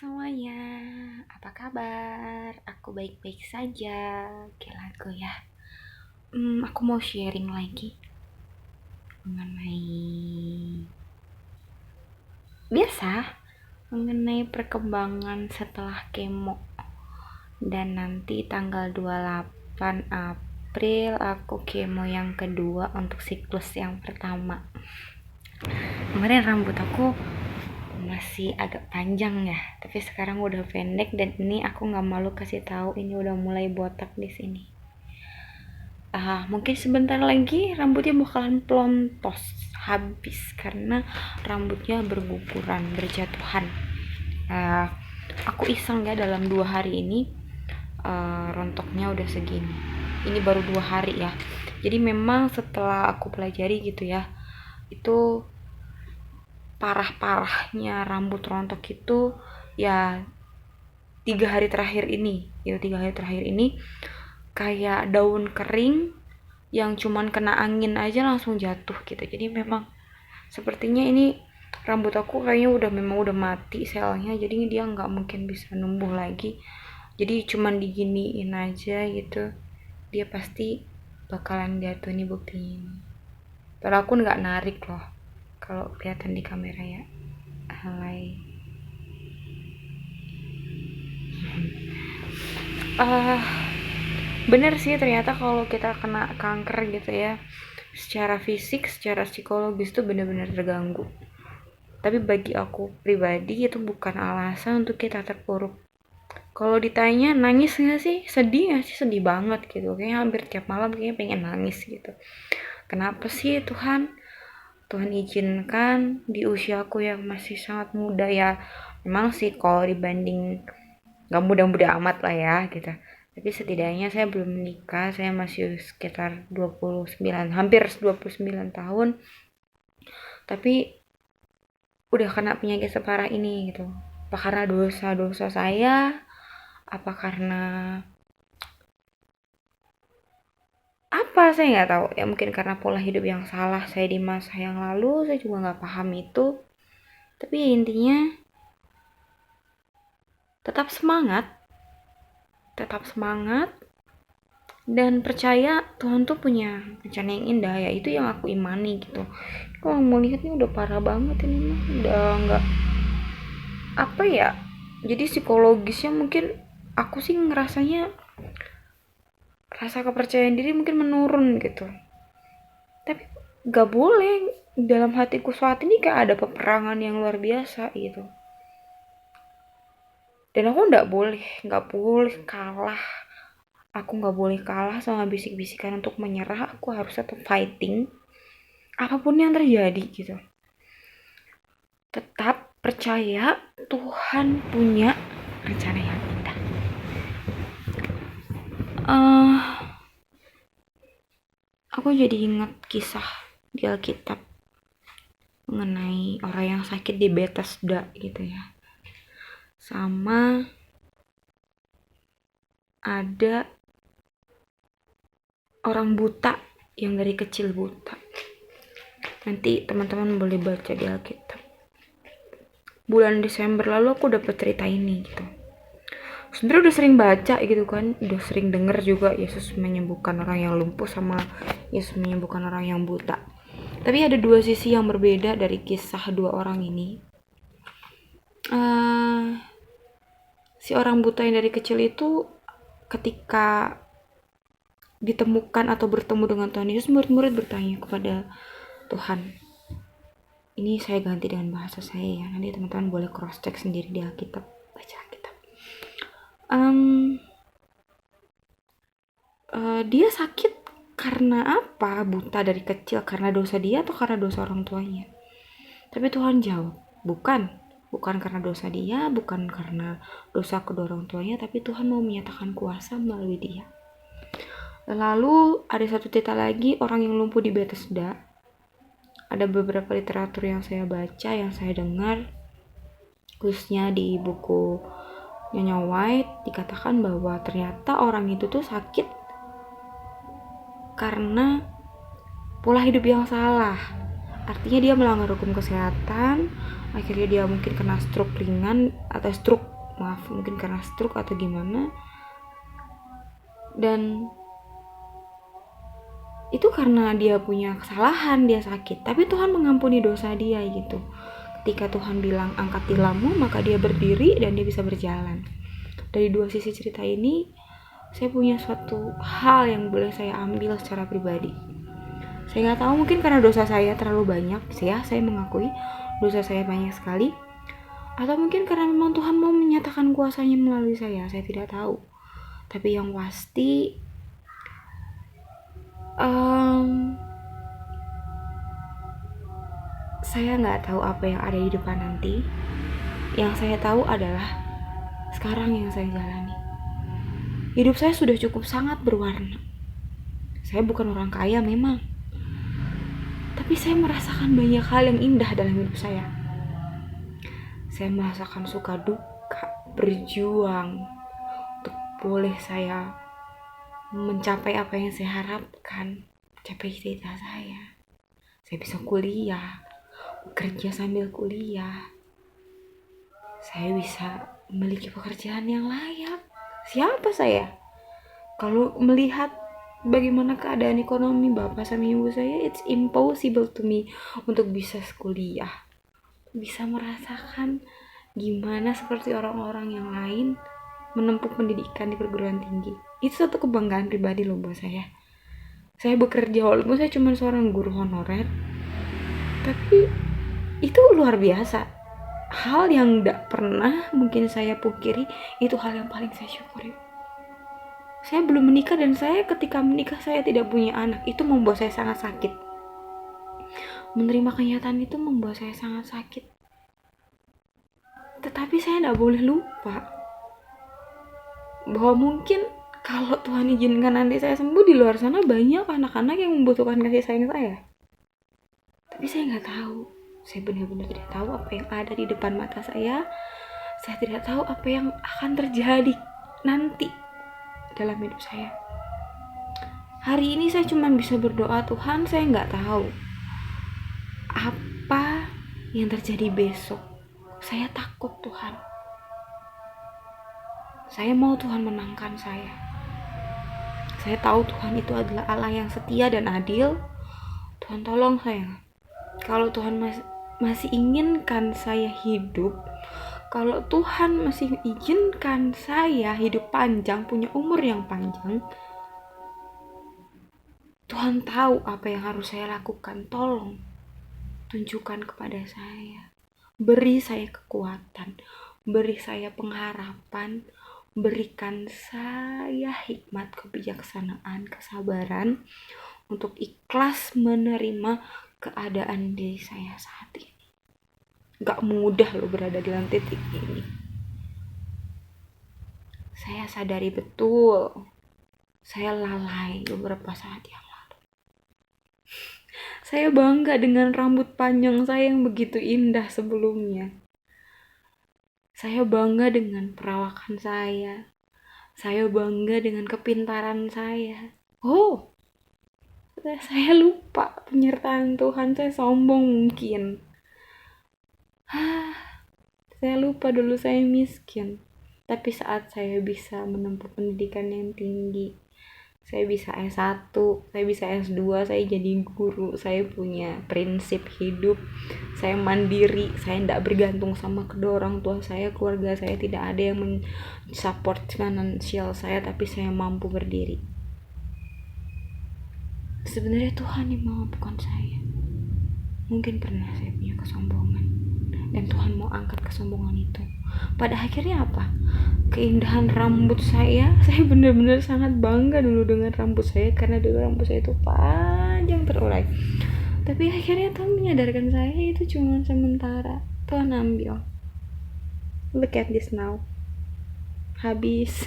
semuanya, apa kabar? Aku baik-baik saja. Gila ya. Aku mau sharing lagi mengenai biasa, mengenai perkembangan setelah kemo. Dan nanti tanggal 28 April aku kemo yang kedua untuk siklus yang pertama. Kemarin rambut aku masih agak panjang ya, tapi sekarang udah pendek dan ini aku nggak malu kasih tahu ini udah mulai botak di sini. Mungkin sebentar lagi rambutnya bakalan plontos habis karena rambutnya berguguran, berjatuhan. Aku iseng ya dalam 2 hari ini rontoknya udah segini. Ini baru 2 hari ya. Jadi memang setelah aku pelajari gitu ya, itu parah-parahnya rambut rontok itu ya 3 hari terakhir ini. Ya 3 hari terakhir ini kayak daun kering yang cuman kena angin aja langsung jatuh gitu. Jadi memang sepertinya ini rambut aku kayaknya udah mati selnya, jadi dia nggak mungkin bisa numbuh lagi. Jadi cuman diginiin aja gitu, dia pasti bakalan jatuh. Nih buktinya. Padahal aku nggak narik loh kalau kelihatan di kamera ya. Halai. Bener sih ternyata kalau kita kena kanker gitu ya, secara fisik, secara psikologis tuh bener-bener terganggu. Tapi bagi aku pribadi itu bukan alasan untuk kita terpuruk. Kalau ditanya nangis nggak sih? Sedih nggak sih? Sedih banget gitu. Kayaknya hampir tiap malam kayaknya pengen nangis gitu. Kenapa sih Tuhan? Tuhan izinkan di usiaku yang masih sangat muda ya. Memang sih kalau dibanding nggak muda-muda amat lah ya gitu. Tapi setidaknya saya belum menikah, saya masih sekitar 29, hampir 29 tahun. Tapi udah kena penyakit separah ini gitu. Apa karena dosa-dosa saya? Apa karena apa, saya nggak tahu ya, mungkin karena pola hidup yang salah saya di masa yang lalu, saya juga nggak paham itu. Tapi intinya tetap semangat, tetap semangat, dan percaya Tuhan tuh punya rencana yang indah ya. Itu yang aku imani gitu. Kalau mau lihat nih udah parah banget ini mah, udah nggak apa ya, jadi psikologisnya mungkin aku sih ngerasanya rasa kepercayaan diri mungkin menurun gitu. Tapi gak boleh, dalam hatiku saat ini kayak ada peperangan yang luar biasa gitu. Dan aku gak boleh kalah. Aku gak boleh kalah sama bisik-bisikan untuk menyerah. Aku harus tetap fighting apapun yang terjadi gitu. Tetap percaya Tuhan punya rencana yang indah. Aku jadi ingat kisah di Alkitab mengenai orang yang sakit di Bethesda gitu ya. Sama ada orang buta yang dari kecil buta. Nanti teman-teman boleh baca di Alkitab. Bulan Desember lalu aku dapat cerita ini gitu. Sebenarnya udah sering baca gitu kan, udah sering denger juga Yesus menyembuhkan orang yang lumpuh sama Yesus menyembuhkan orang yang buta. Tapi ada dua sisi yang berbeda dari kisah dua orang ini. Si orang buta yang dari kecil itu ketika ditemukan atau bertemu dengan Tuhan Yesus, murid-murid bertanya kepada Tuhan. Ini saya ganti dengan bahasa saya ya, nanti teman-teman boleh cross check sendiri di Alkitab, baca Alkitab. Dia sakit karena apa? Buta dari kecil karena dosa dia atau karena dosa orang tuanya? Tapi Tuhan jawab, bukan karena dosa dia, bukan karena dosa kedua orang tuanya, tapi Tuhan mau menyatakan kuasa melalui dia. Lalu ada satu cerita lagi, orang yang lumpuh di Bethesda. Ada beberapa literatur yang saya baca, yang saya dengar, khususnya di buku Nyonya White, dikatakan bahwa ternyata orang itu tuh sakit karena pola hidup yang salah. Artinya dia melanggar hukum kesehatan, akhirnya dia mungkin kena stroke ringan atau mungkin karena stroke atau gimana, dan itu karena dia punya kesalahan, dia sakit, tapi Tuhan mengampuni dosa dia gitu. Ketika Tuhan bilang angkat tilammu, maka dia berdiri dan dia bisa berjalan. Dari dua sisi cerita ini, saya punya suatu hal yang boleh saya ambil secara pribadi. Saya nggak tahu, mungkin karena dosa saya terlalu banyak, saya mengakui dosa saya banyak sekali, atau mungkin karena memang Tuhan mau menyatakan kuasanya melalui saya tidak tahu. Tapi yang pasti, saya nggak tahu apa yang ada di depan nanti. Yang saya tahu adalah sekarang yang saya jalani. Hidup saya sudah cukup sangat berwarna. Saya bukan orang kaya memang, tapi saya merasakan banyak hal yang indah dalam hidup saya. Saya merasakan suka duka, berjuang untuk boleh saya mencapai apa yang saya harapkan, mencapai cita-cita saya. Saya bisa kuliah, bekerja sambil kuliah. Saya bisa memiliki pekerjaan yang layak. Siapa saya? Kalau melihat bagaimana keadaan ekonomi bapak sama ibu saya, it's impossible to me untuk bisa kuliah, bisa merasakan gimana seperti orang-orang yang lain menempuh pendidikan di perguruan tinggi. Itu satu kebanggaan pribadi loh buat saya. Saya bekerja walaupun saya cuma seorang guru honorer, tapi itu luar biasa. Hal yang gak pernah mungkin saya pungkiri, itu hal yang paling saya syukuri. Saya belum menikah, dan saya ketika menikah saya tidak punya anak. Itu membuat saya sangat sakit. Menerima kenyataan itu membuat saya sangat sakit. Tetapi saya tidak boleh lupa bahwa mungkin kalau Tuhan izinkan nanti saya sembuh, di luar sana banyak anak-anak yang membutuhkan kasih sayang saya. Tapi saya nggak tahu. Saya benar-benar tidak tahu apa yang ada di depan mata saya. Saya tidak tahu apa yang akan terjadi nanti dalam hidup saya. Hari ini saya cuma bisa berdoa, Tuhan, saya nggak tahu apa yang terjadi besok. Saya takut, Tuhan. Saya mau Tuhan menangkan saya. Saya tahu Tuhan itu adalah Allah yang setia dan adil. Tuhan tolong saya. Kalau Tuhan masih inginkan saya hidup, kalau Tuhan masih izinkan saya hidup panjang, punya umur yang panjang, Tuhan tahu apa yang harus saya lakukan. Tolong tunjukkan kepada saya. Beri saya kekuatan, beri saya pengharapan, berikan saya hikmat, kebijaksanaan, kesabaran untuk ikhlas menerima keadaan diri saya saat ini. Gak mudah loh berada di dalam titik ini. Saya sadari betul, saya lalai beberapa saat yang lalu. Saya bangga dengan rambut panjang saya yang begitu indah sebelumnya. Saya bangga dengan perawakan saya. Saya bangga dengan kepintaran saya. Oh, saya lupa penyertaan Tuhan. Saya sombong mungkin. Saya lupa dulu saya miskin. Tapi saat saya bisa menempuh pendidikan yang tinggi, saya bisa S1, saya bisa S2, saya jadi guru, saya punya prinsip hidup, saya mandiri, saya tidak bergantung sama kedua orang tua saya, keluarga saya tidak ada yang mensupport finansial saya, tapi saya mampu berdiri. Sebenarnya Tuhan yang memampukan saya. Mungkin pernah saya punya kesombongan, dan Tuhan mau angkat kesombongan itu. Pada akhirnya apa? Keindahan rambut saya benar-benar sangat bangga dulu dengan rambut saya, karena dulu rambut saya itu panjang terurai. Tapi akhirnya Tuhan menyadarkan saya itu cuma sementara. Tuhan ambil. Look at this now. Habis.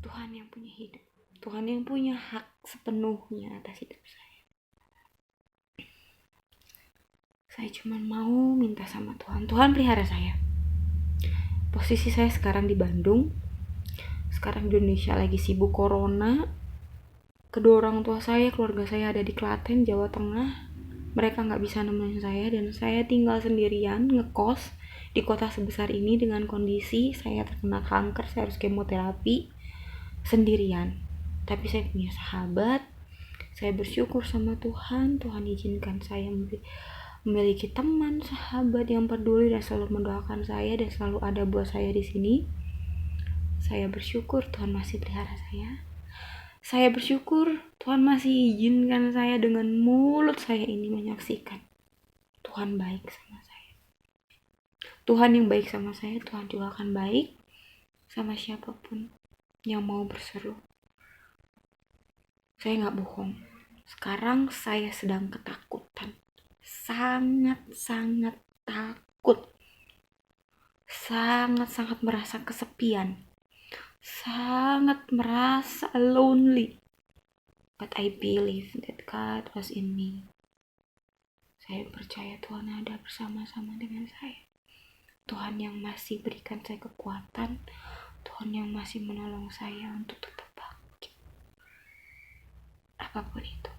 Tuhan yang punya hidup. Tuhan yang punya hak sepenuhnya atas hidup saya. Saya cuma mau minta sama Tuhan. Tuhan pelihara saya. Posisi saya sekarang di Bandung. Sekarang di Indonesia lagi sibuk corona. Kedua orang tua saya, keluarga saya ada di Klaten, Jawa Tengah. mereka nggak bisa nemenin saya dan saya tinggal sendirian ngekos di kota sebesar ini dengan kondisi saya terkena kanker, saya harus kemoterapi sendirian. Tapi saya punya sahabat, saya bersyukur sama Tuhan. Tuhan izinkan saya memiliki teman, sahabat yang peduli dan selalu mendoakan saya dan selalu ada buat saya di sini. Saya bersyukur Tuhan masih pelihara saya. Saya bersyukur Tuhan masih izinkan saya dengan mulut saya ini menyaksikan Tuhan baik sama saya. Tuhan yang baik sama saya, Tuhan juga akan baik sama siapapun yang mau berseru. Saya gak bohong, sekarang saya sedang ketakutan. Sangat-sangat takut. Sangat-sangat merasa kesepian. Sangat merasa lonely. But I believe that God was in me. Saya percaya Tuhan ada bersama-sama dengan saya. Tuhan yang masih berikan saya kekuatan. Tuhan yang masih menolong saya untuk tetap bangkit. Apapun itu.